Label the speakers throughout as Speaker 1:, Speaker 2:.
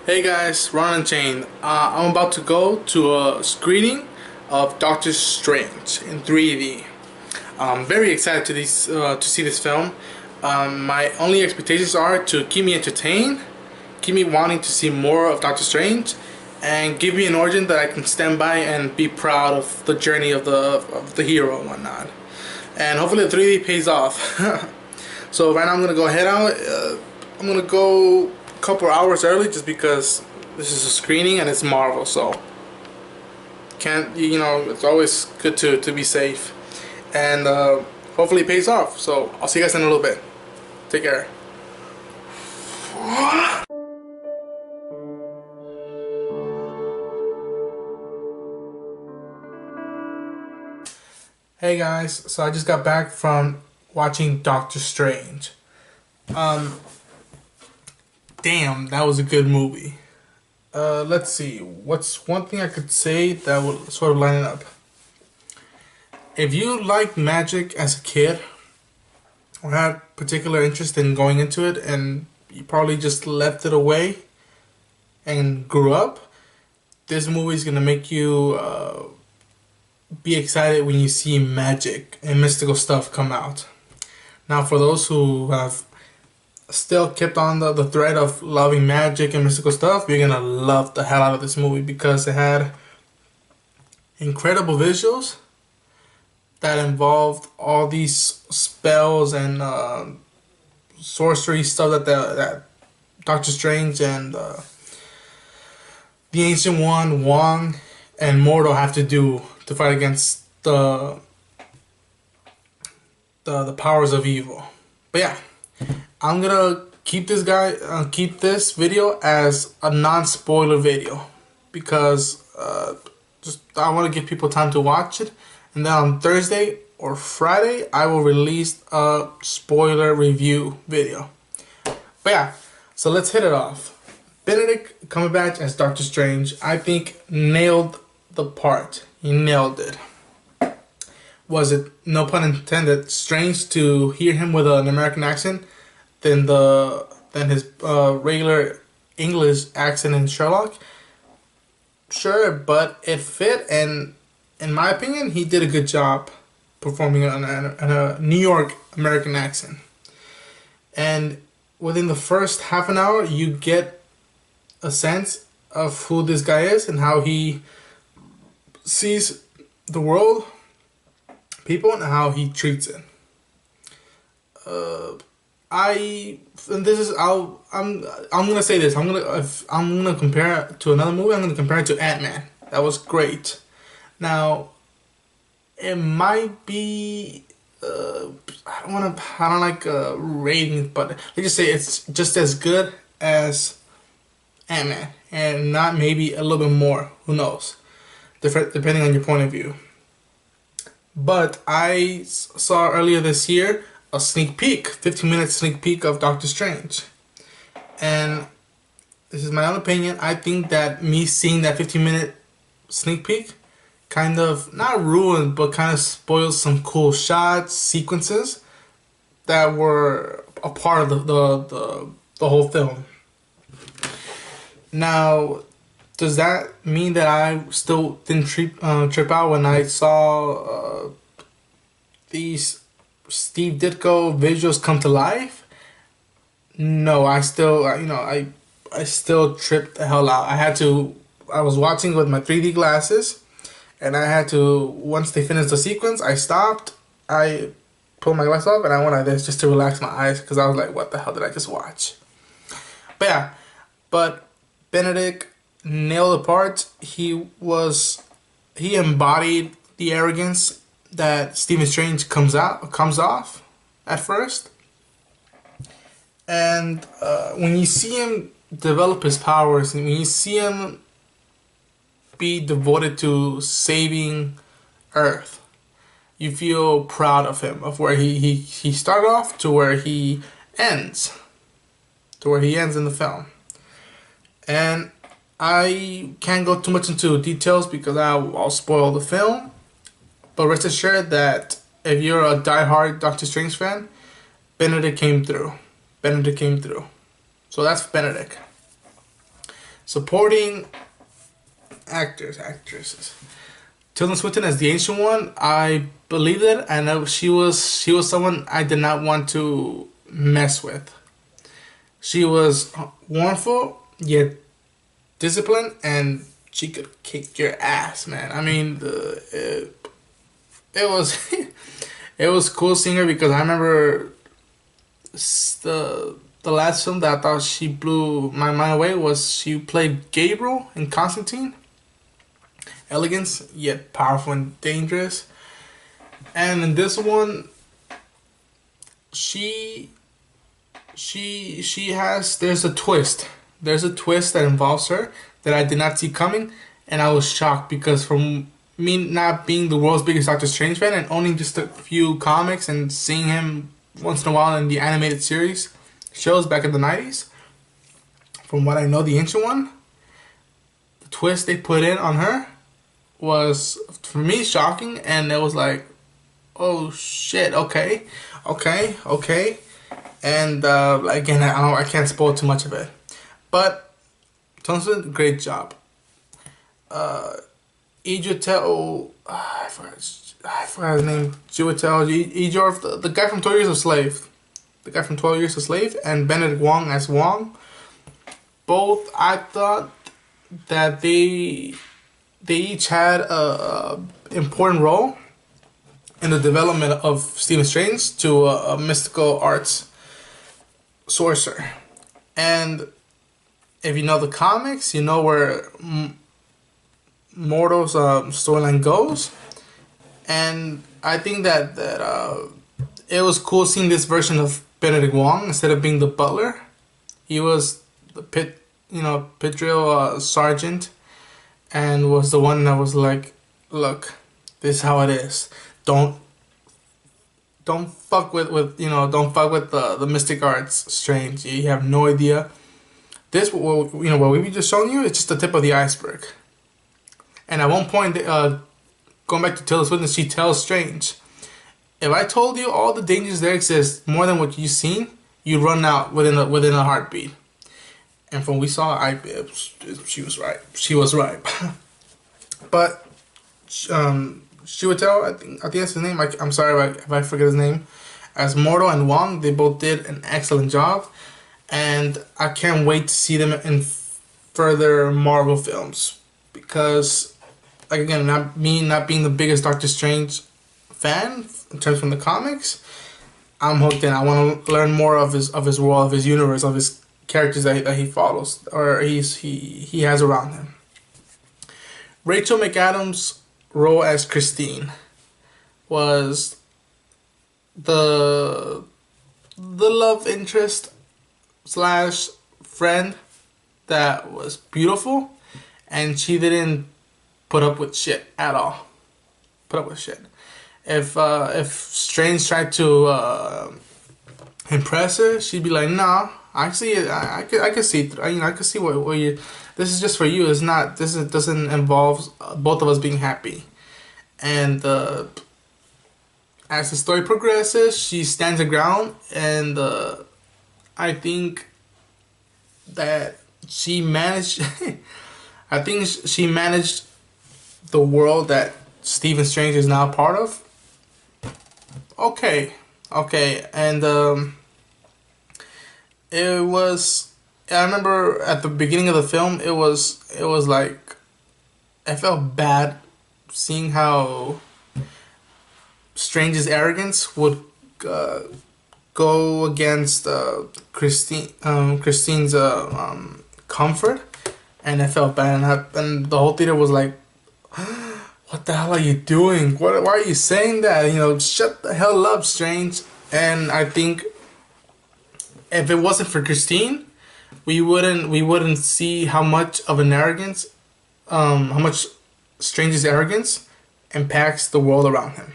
Speaker 1: Hey guys, Ron and Jane. I'm about to go to a screening of Doctor Strange in 3D. I'm very excited to see this film. My only expectations are to keep me entertained, keep me wanting to see more of Doctor Strange, and give me an origin that I can stand by and be proud of the journey of the hero and whatnot. And hopefully the 3D pays off. So right now I'm gonna go head out. I'm gonna go a couple hours early just because this is a screening and it's Marvel, so can't it's always good to be safe, and hopefully it pays off. So I'll see you guys in a little bit. Take care. Hey guys, so I just got back from watching Doctor Strange. Damn, that was a good movie. Let's see. What's one thing I could say that would sort of line it up? If you liked magic as a kid, or had particular interest in going into it, and you probably just left it away and grew up, this movie is gonna make you be excited when you see magic and mystical stuff come out. Now, for those who have still kept on the thread of loving magic and mystical stuff, you're gonna love the hell out of this movie because it had incredible visuals that involved all these spells and sorcery stuff that Doctor Strange and the Ancient One, Wong, and Mordo have to do to fight against the powers of evil. But yeah, I'm gonna keep this video as a non-spoiler video because just I want to give people time to watch it, and then on Thursday or Friday I will release a spoiler review video. But yeah, so let's hit it off. Benedict Cumberbatch as Doctor Strange, I think, nailed the part. He nailed it. Was it, no pun intended, strange to hear him with an American accent than his regular English accent in Sherlock? Sure, but it fit, and in my opinion, he did a good job performing in a New York American accent. And within the first half an hour, you get a sense of who this guy is and how he sees the world, people, and how he treats it. I'm gonna say this. I'm gonna compare it to another movie. I'm gonna compare it to Ant-Man. That was great. Now, it might be I don't like ratings, but let's just say it's just as good as Ant-Man, and not maybe a little bit more. Who knows? Depending on your point of view. But I saw earlier this year a sneak peek, 15-minute sneak peek of Doctor Strange. And this is my own opinion. I think that me seeing that 15-minute sneak peek kind of, not ruined, but kind of spoiled some cool shots, sequences that were a part of the whole film. Now, does that mean that I still didn't trip out when I saw these Steve Ditko visuals come to life? No, I still, I still tripped the hell out. I was watching with my 3D glasses, and I had to, once they finished the sequence, I stopped, I pulled my glass off, and I went like this just to relax my eyes, because I was like, what the hell did I just watch? But yeah, Benedict nailed the part. He embodied the arrogance that Stephen Strange comes off at first, and when you see him develop his powers, and when you see him be devoted to saving Earth, you feel proud of him, of where he started off to where he ends, in the film. And I can't go too much into details because I'll spoil the film. But rest assured that if you're a die-hard Doctor Strange fan, Benedict came through. So that's Benedict. Supporting actresses. Tilda Swinton as the Ancient One, I believed it, and she was someone I did not want to mess with. She was warmful yet disciplined, and she could kick your ass, man. I mean, it was it was cool seeing her, because I remember the last film that I thought she blew my mind away was she played Gabriel in Constantine. Elegance yet powerful and dangerous. And in this one, she has, there's a twist. There's a twist that involves her that I did not see coming, and I was shocked, because from me not being the world's biggest Doctor Strange fan and owning just a few comics and seeing him once in a while in the animated series shows back in the 90s, from what I know, the Ancient One, the twist they put in on her was, for me, shocking, and it was like, oh shit, okay. And again, I can't spoil too much of it, but Thompson, great job. Ejotel, I forgot his name. Ejor, the guy from 12 Years a Slave. The guy from 12 Years a Slave, and Benedict Wong as Wong. Both, I thought that they each had a important role in the development of Stephen Strange to a mystical arts sorcerer. And if you know the comics, you know where Mortal's storyline goes. And I think that it was cool seeing this version of Benedict Wong. Instead of being the butler, he was the pit drill sergeant, and was the one that was like, look, this is how it is. Don't fuck with the mystic arts, Strange. You have no idea. This, what we've just shown you, it's just the tip of the iceberg. And at one point, going back to Tilda Swinton, she tells Strange, if I told you all the dangers there exist, more than what you've seen, you'd run out within a heartbeat. And from what we saw, she was right. She was right. But Chiwetel, I think that's his name. I'm sorry if I forget his name. As Mortal and Wong, they both did an excellent job, and I can't wait to see them in further Marvel films, because, like, again, not being the biggest Doctor Strange fan in terms from the comics, I'm hooked in. I want to learn more of his world, of his universe, of his characters that he follows, or he has around him. Rachel McAdams' role as Christine was the love interest / friend that was beautiful, and she didn't put up with shit at all. If Strange tried to impress her, she'd be like, "Nah, actually, I could see, I could see what you. This is just for you. It's not. Doesn't involve both of us being happy." And as the story progresses, she stands her ground, and I think that she managed. I think she managed the world that Stephen Strange is now part of. Okay, and it was. I remember at the beginning of the film, it was like, I felt bad seeing how Strange's arrogance would go against Christine's comfort, and I felt bad, and the whole theater was like, what the hell are you doing? Why are you saying that? Shut the hell up, Strange. And I think if it wasn't for Christine, we wouldn't see how much of an arrogance, how much Strange's arrogance impacts the world around him.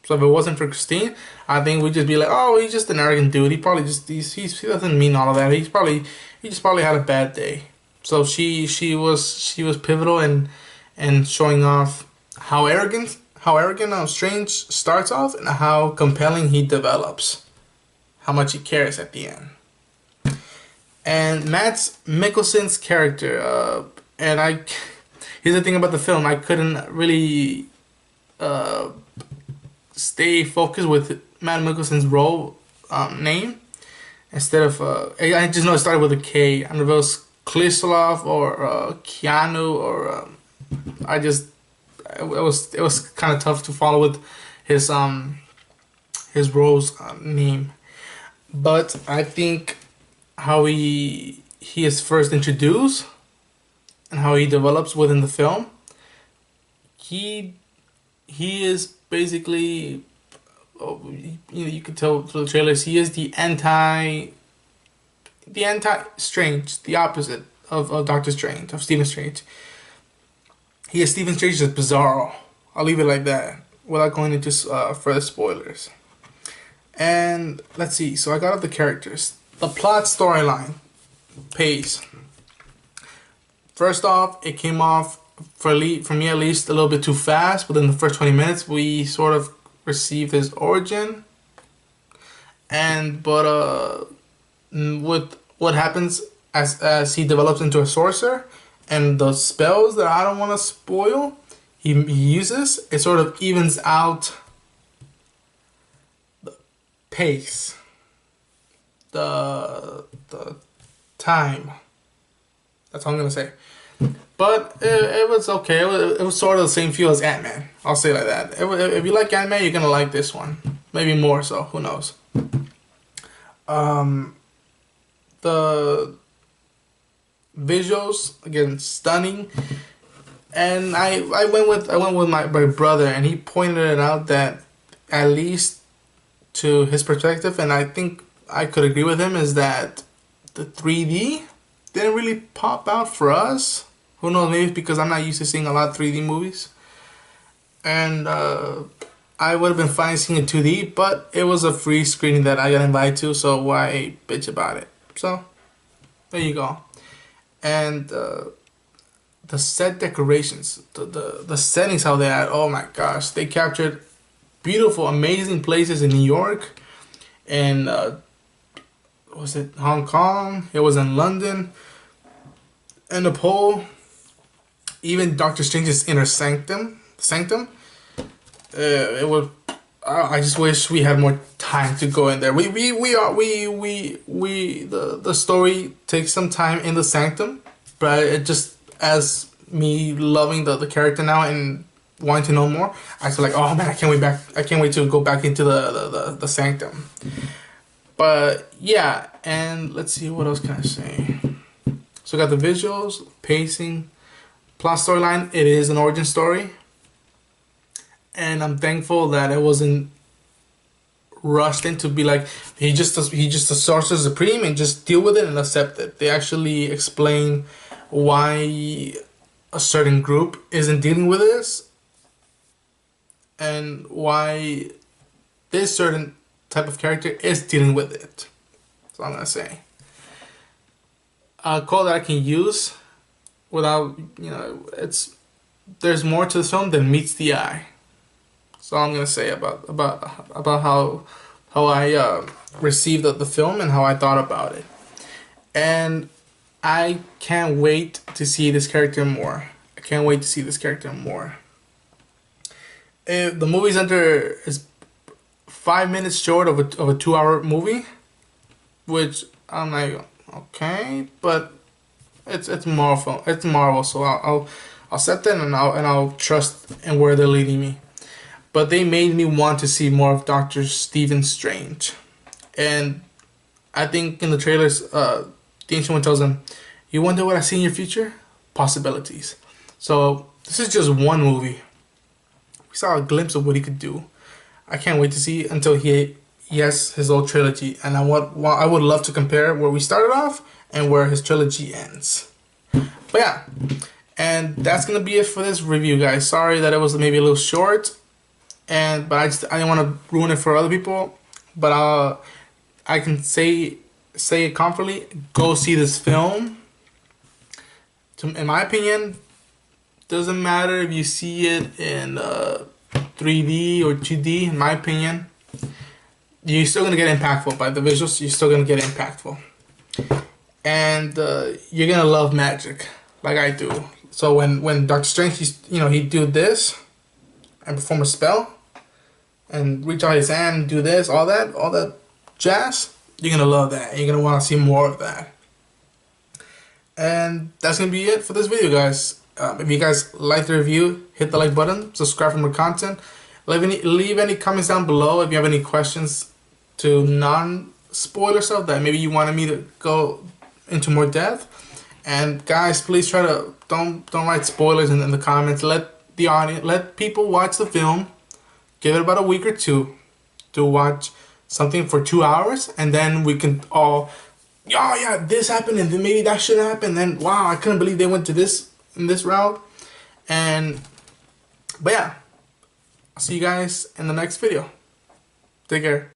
Speaker 1: So if it wasn't for Christine, I think we'd just be like, oh, he's just an arrogant dude. He probably just he doesn't mean all of that. He just probably had a bad day. So she was pivotal in showing off how arrogant Strange starts off, and how compelling he develops, how much he cares at the end. And Mads Mikkelsen's character, and here's the thing about the film, I couldn't really stay focused with Mads Mikkelsen's role name. Instead of, I just know it started with a K. I don't know if it was Klislov or Keanu or it was kind of tough to follow with his role's name. But I think how he is first introduced and how he develops within the film, he is basically, you could tell through the trailers, he is the anti Strange, the opposite of Doctor Strange, of Stephen Strange. He is Stephen Strange's Bizarro. I'll leave it like that without going into further spoilers. And let's see. So I got up the characters. The plot storyline pace. First off, it came off for me at least a little bit too fast. Within the first 20 minutes, we sort of received his origin. But with what happens as he develops into a sorcerer and the spells that I don't want to spoil he uses, it sort of evens out the pace, the time. That's all I'm gonna say. But it was okay. It was sort of the same feel as Ant-Man. I'll say like that. If you like Ant-Man, you're gonna like this one. Maybe more so. Who knows? The visuals, again, stunning. And I went with my brother, and he pointed it out that, at least to his perspective, and I think I could agree with him, is that the 3D didn't really pop out for us. Who knows, maybe it's because I'm not used to seeing a lot of 3D movies. And I would have been fine seeing it 2D, but it was a free screening that I got invited to, so why bitch about it? So, there you go. And the set decorations, the settings, how they had, oh my gosh, they captured beautiful, amazing places in New York, and was it Hong Kong? It was in London, and Nepal. Even Doctor Strange's inner sanctum. It was. I just wish we had more time to go in there. The story takes some time in the sanctum, but it just, as me loving the character now and wanting to know more, I feel like, oh man, I can't wait to go back into the sanctum. But yeah, and let's see, what else can I say? So I got the visuals, pacing, plot storyline. It is an origin story, and I'm thankful that it wasn't rushed in to be like he just a sorcerer supreme and just deal with it and accept it. They actually explain why a certain group isn't dealing with this, and why this certain type of character is dealing with it. That's all I'm gonna say. A quote that I can use without, there's more to the film than meets the eye. That's all I'm gonna say about how I received the film and how I thought about it. And I can't wait to see this character more. The movie's is 5 minutes short of a 2-hour movie, which I'm like, okay, but it's Marvel. It's Marvel, so I'll accept it, and I'll trust in where they're leading me. But they made me want to see more of Dr. Stephen Strange, and I think in the trailers, the Ancient One tells him, "You wonder what I see in your future? Possibilities." So this is just one movie. We saw a glimpse of what he could do. I can't wait to see until he has his old trilogy, and I would love to compare where we started off and where his trilogy ends. But yeah, and that's gonna be it for this review, guys. Sorry that it was maybe a little short, but I didn't want to ruin it for other people. But I can say it confidently. Go see this film. In my opinion, doesn't matter if you see it in 3D or 2D. In my opinion, you're still gonna get impactful by the visuals. You're still gonna get impactful. and you're gonna love magic like I do. So when Doctor Strange, he'd do this and perform a spell and reach out his hand and do this, all that jazz. You're gonna love that. You're gonna want to see more of that. And that's gonna be it for this video, guys. If you guys like the review, hit the like button, subscribe for more content. Leave any comments down below if you have any questions to non-spoiler stuff that maybe you wanted me to go into more depth. And guys, please try to don't write spoilers in the comments. Let people watch the film. Give it about a week or two to watch something for 2 hours, and then we can all, oh yeah, this happened, and then maybe that should happen. Then wow, I couldn't believe they went to this in this route. But yeah, I'll see you guys in the next video. Take care.